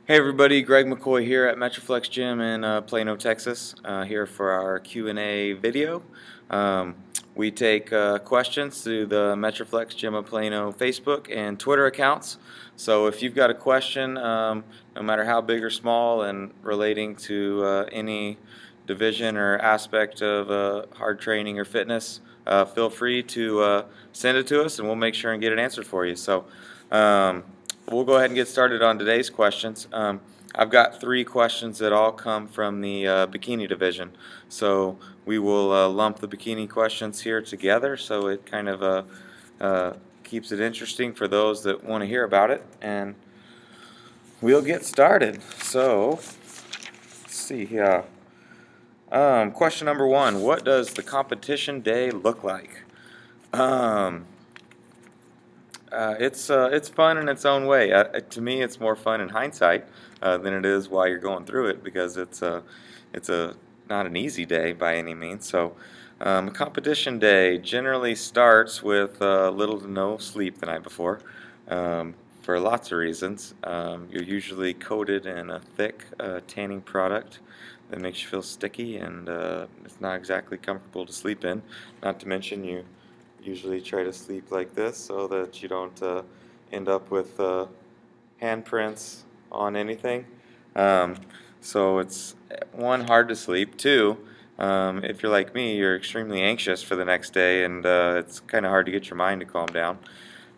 Hey everybody, Greg McCoy here at Metroflex Gym in Plano, Texas, here for our Q&A video. We take questions through the Metroflex Gym of Plano Facebook and Twitter accounts. So if you've got a question, no matter how big or small and relating to any division or aspect of hard training or fitness, feel free to send it to us and we'll make sure and get it answered for you. So. We'll go ahead and get started on today's questions. I've got 3 questions that all come from the bikini division. So we will lump the bikini questions here together so it kind of keeps it interesting for those that want to hear about it. And we'll get started. So, let's see here. Question number 1, what does the competition day look like? It's fun in its own way. To me, it's more fun in hindsight than it is while you're going through it, because it's not an easy day by any means. So, a competition day generally starts with little to no sleep the night before, for lots of reasons. You're usually coated in a thick tanning product that makes you feel sticky, and it's not exactly comfortable to sleep in. Not to mention you usually try to sleep like this so that you don't end up with handprints on anything. So it's, 1, hard to sleep. 2, if you're like me, you're extremely anxious for the next day, and it's kind of hard to get your mind to calm down.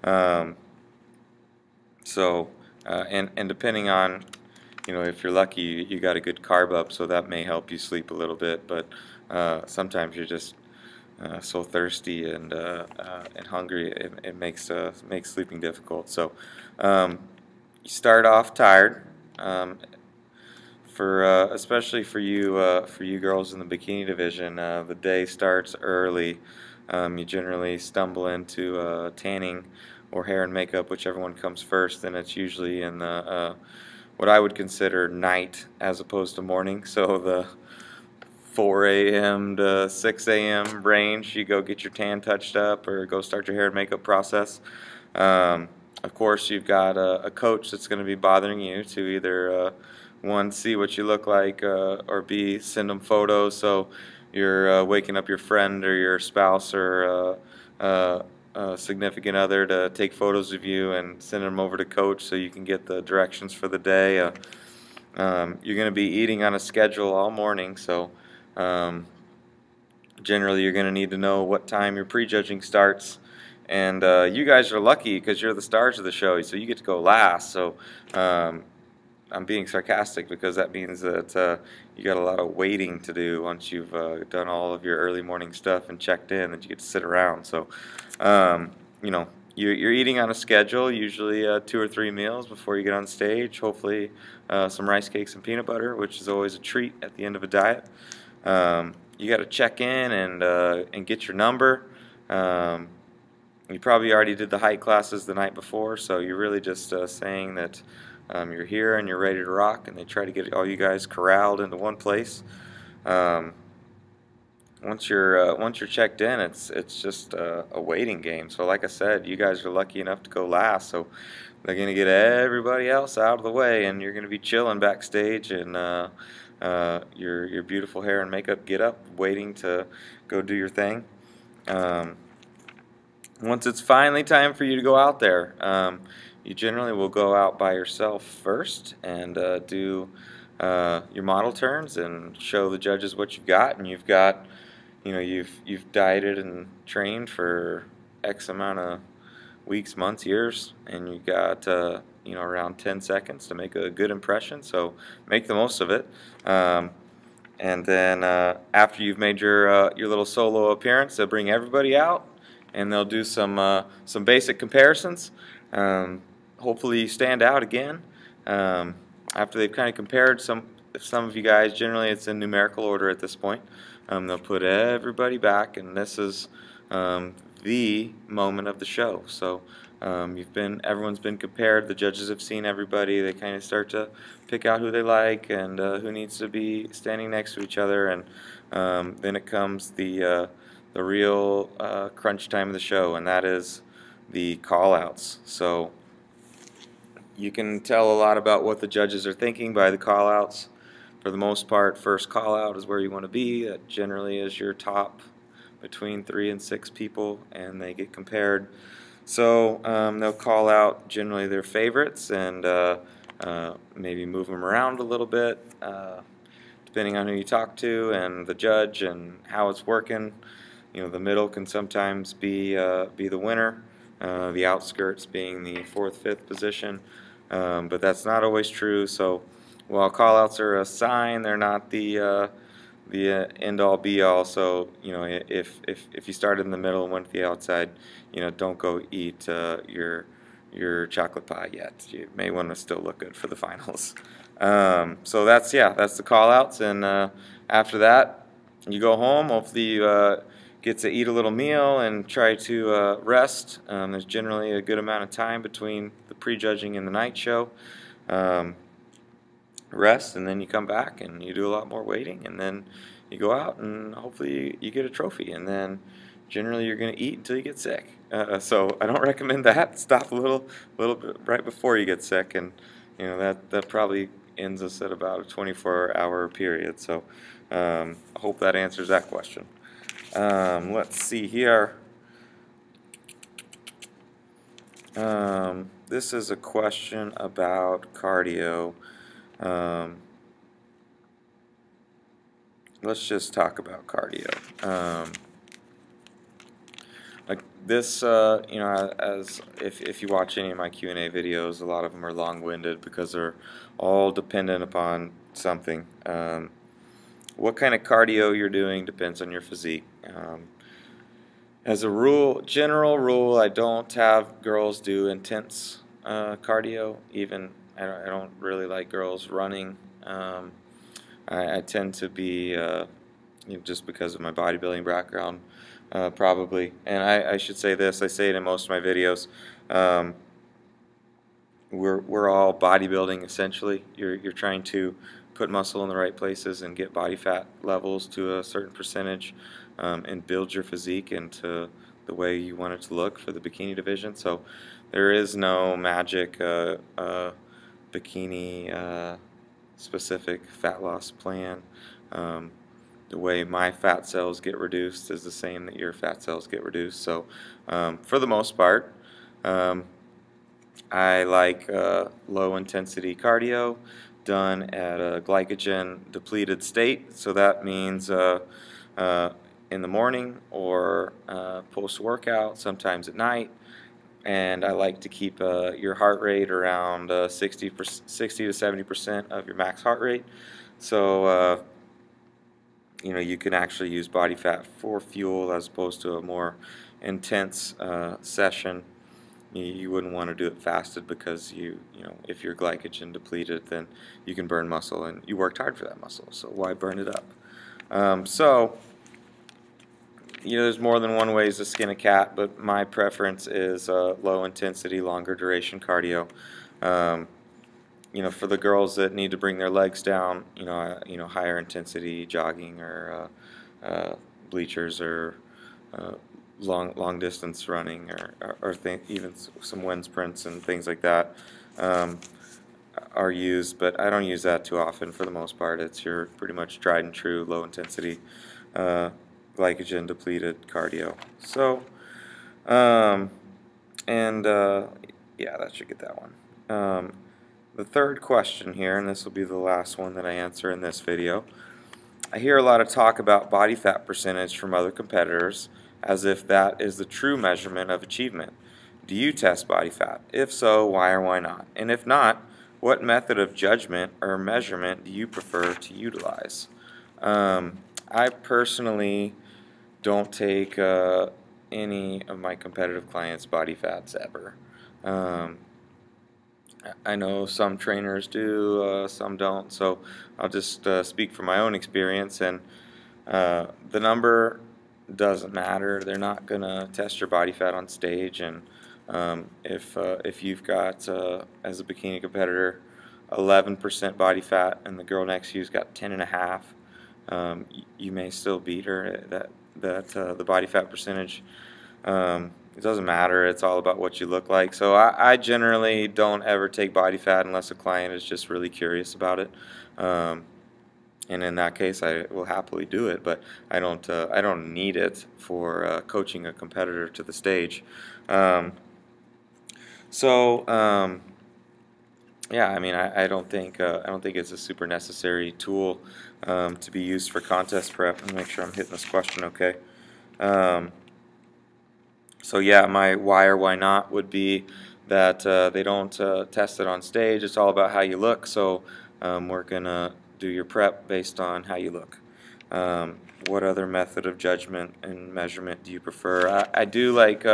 And depending on, if you're lucky, you got a good carb up, so that may help you sleep a little bit. But sometimes you're just so thirsty and hungry, it makes sleeping difficult. So you start off tired. Especially for you girls in the bikini division, the day starts early. You generally stumble into tanning or hair and makeup, whichever one comes first, and it's usually in the what I would consider night as opposed to morning. So the 4 a.m. to 6 a.m. range, you go get your tan touched up or go start your hair and makeup process. Of course, you've got a coach that's going to be bothering you to either 1, see what you look like, or B, send them photos, so you're waking up your friend or your spouse or significant other to take photos of you and send them over to coach so you can get the directions for the day. You're going to be eating on a schedule all morning, so generally you're going to need to know what time your prejudging starts. And you guys are lucky because you're the stars of the show, so you get to go last. So I'm being sarcastic because that means that you got a lot of waiting to do once you've done all of your early morning stuff and checked in, that you get to sit around. So you're eating on a schedule, usually 2 or 3 meals before you get on stage. Hopefully some rice cakes and peanut butter, which is always a treat at the end of a diet. You got to check in and get your number. You probably already did the height classes the night before, so you're really just saying that you're here and you're ready to rock, and they try to get all you guys corralled into one place. Once you're checked in, it's just a waiting game. So like I said, you guys are lucky enough to go last, so they're going to get everybody else out of the way, and you're going to be chilling backstage and your beautiful hair and makeup get up, waiting to go do your thing. Once it's finally time for you to go out there, you generally will go out by yourself first and do your model turns and show the judges what you've got. And you've got, you've dieted and trained for X amount of weeks, months, years, and you got around 10 seconds to make a good impression. So make the most of it. And then after you've made your little solo appearance, they'll bring everybody out and they'll do some basic comparisons. Hopefully you stand out again. After they've kind of compared some of you guys, generally it's in numerical order at this point, they'll put everybody back, and this is the moment of the show. So everyone's been compared, the judges have seen everybody, they kind of start to pick out who they like and who needs to be standing next to each other, and then it comes the real crunch time of the show, and that is the call-outs. So You can tell a lot about what the judges are thinking by the call-outs. For the most part, first call-out is where you want to be. That generally is your top between 3 and 6 people, and they get compared. So they'll call out generally their favorites and maybe move them around a little bit, depending on who you talk to and the judge and how it's working. You know, the middle can sometimes be the winner, the outskirts being the 4th, 5th position, but that's not always true. So while callouts are a sign, they're not the end-all be-all. So you know, if you started in the middle and went to the outside, you know, don't go eat your chocolate pie yet. You may want to still look good for the finals. So that's the call-outs, and after that, you go home. Hopefully you get to eat a little meal and try to rest. There's generally a good amount of time between the prejudging and the night show. Rest, and then you come back and you do a lot more waiting, and then you go out and hopefully you get a trophy, and then generally you're going to eat until you get sick. So I don't recommend that. Stop a little bit right before you get sick, and you know that probably ends us at about a 24-hour period. So I hope that answers that question. Let's see here. This is a question about cardio. Let's just talk about cardio. Like this, you know, as if you watch any of my Q&A videos, a lot of them are long-winded because they're all dependent upon something. What kind of cardio you're doing depends on your physique. As a rule, general rule, I don't have girls do intense cardio. Even I don't really like girls running. I tend to be, you know, just because of my bodybuilding background, probably. And I should say this. I say it in most of my videos. We're all bodybuilding essentially. You're trying to put muscle in the right places and get body fat levels to a certain percentage, and build your physique into the way you want it to look for the bikini division. So there is no magic bikini specific fat loss plan. The way my fat cells get reduced is the same that your fat cells get reduced. So for the most part, I like low intensity cardio done at a glycogen depleted state. So that means in the morning or post-workout, sometimes at night. And I like to keep your heart rate around 60 to 70% of your max heart rate. So you know, you can actually use body fat for fuel as opposed to a more intense session. You wouldn't want to do it fasted because you know, if you're glycogen depleted, then you can burn muscle, and you worked hard for that muscle, so why burn it up? So you know, there's more than one ways to skin a cat, but my preference is low intensity, longer duration cardio. You know, for the girls that need to bring their legs down, you know, higher intensity jogging or bleachers or long distance running or even some wind sprints and things like that are used, but I don't use that too often. For the most part, it's your pretty much tried and true low intensity glycogen depleted cardio. So yeah, that should get that one. The third question here, and this will be the last one that I answer in this video. I hear a lot of talk about body fat percentage from other competitors as if that is the true measurement of achievement. Do you test body fat? If so, why or why not? And if not, what method of judgment or measurement do you prefer to utilize? I personally don't take any of my competitive clients' body fats ever. I know some trainers do, some don't, so I'll just speak from my own experience, and the number doesn't matter. They're not going to test your body fat on stage, and if you've got, as a bikini competitor, 11% body fat and the girl next to you's got 10.5, you may still beat her. The body fat percentage It doesn't matter. It's all about what you look like. So I generally don't ever take body fat unless a client is just really curious about it. Um, and in that case, I will happily do it. But I don't need it for coaching a competitor to the stage. Um, so yeah, I mean, I don't think it's a super necessary tool to be used for contest prep. Let me make sure I'm hitting this question okay. Um, So yeah, my why or why not would be that they don't test it on stage. It's all about how you look. So we're gonna do your prep based on how you look. What other method of judgment and measurement do you prefer? I do like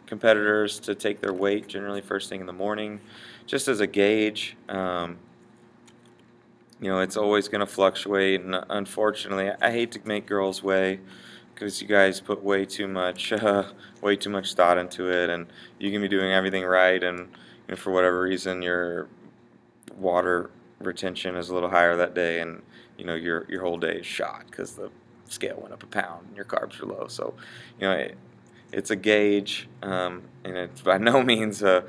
competitors to take their weight generally first thing in the morning, just as a gauge. You know, it's always going to fluctuate, and unfortunately, I hate to make girls weigh because you guys put way too much thought into it, and you can be doing everything right, and you know, for whatever reason, your water retention is a little higher that day, and you know your whole day is shot because the scale went up a pound and your carbs are low. So, you know, it's a gauge, and it's by no means a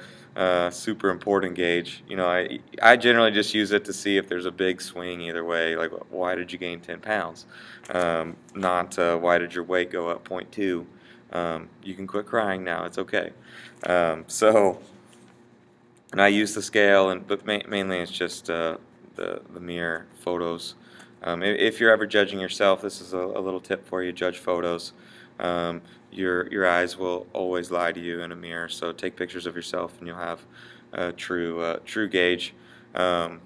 super important gauge. You know, I generally just use it to see if there's a big swing either way. Like, why did you gain 10 pounds? Not why did your weight go up 0.2. You can quit crying now. It's okay. So. And I use the scale, but mainly it's just the mirror photos. If you're ever judging yourself, this is a little tip for you: judge photos. Your eyes will always lie to you in a mirror, so take pictures of yourself, and you'll have a true gauge. When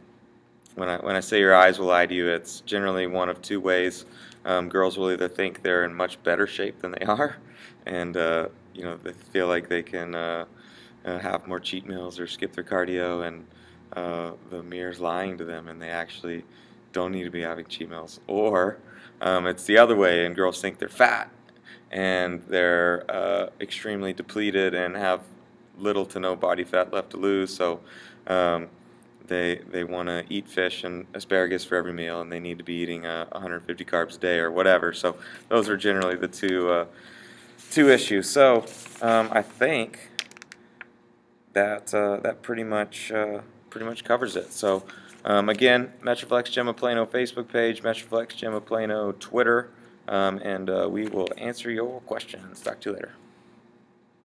I say your eyes will lie to you, it's generally one of two ways. Girls will either think they're in much better shape than they are, and you know, they feel like they can have more cheat meals or skip their cardio, and the mirror's lying to them, and they actually don't need to be having cheat meals. Or it's the other way, and girls think they're fat, and they're extremely depleted and have little to no body fat left to lose. So they want to eat fish and asparagus for every meal, and they need to be eating 150 carbs a day or whatever. So those are generally the two issues. So I think that pretty much covers it. So again, Metroflex Gym of Plano Facebook page, Metroflex Gym of Plano Twitter, and we will answer your questions. Talk to you later.